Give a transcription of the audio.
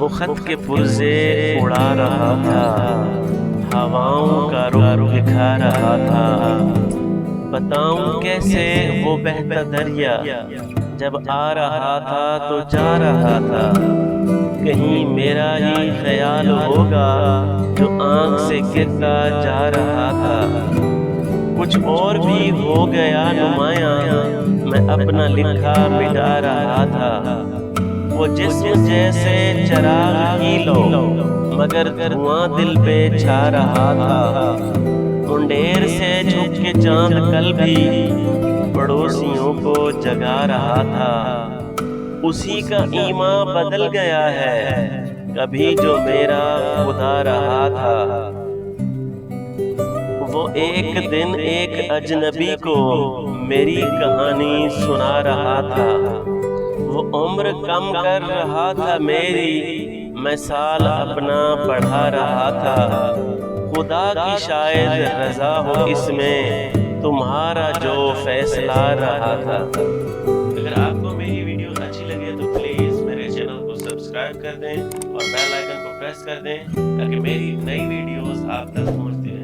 وہ خط کے پرزے اڑا رہا تھا، ہواؤں کا رخ دکھا رہا تھا۔ بتاؤں کیسے وہ بہتا دریا جب آ رہا تھا تو جا رہا تھا، کہیں میرا ہی خیال ہوگا جو آنکھ سے گرتا جا رہا تھا۔ کچھ اور بھی ہو گیا نمایاں، میں اپنا لکھا مٹا رہا تھا۔ وہ جسم جیسے چراغ کی لو مگر دھواں دل پہ چھا رہا تھا۔ منڈیر سے جھک کے چاند کل بھی پڑوسیوں کو جگا رہا تھا۔ اسی کا ایمان بدل گیا ہے کبھی جو میرا خدا رہا تھا۔ وہ ایک دن ایک اجنبی کو میری کہانی سنا رہا تھا۔ وہ عمر کم کر رہا تھا میری، میں سال اپنا بڑھا رہا تھا۔ خدا کی شاید رضا ہو اس میں تمہارا جو فیصلہ رہا تھا۔ اگر آپ کو میری ویڈیو اچھی لگے تو پلیز میرے چینل کو سبسکرائب کر دیں اور بیل آئیکن کو پریس کر دیں تاکہ میری نئی ویڈیوز آپ تک پہنچتی رہیں۔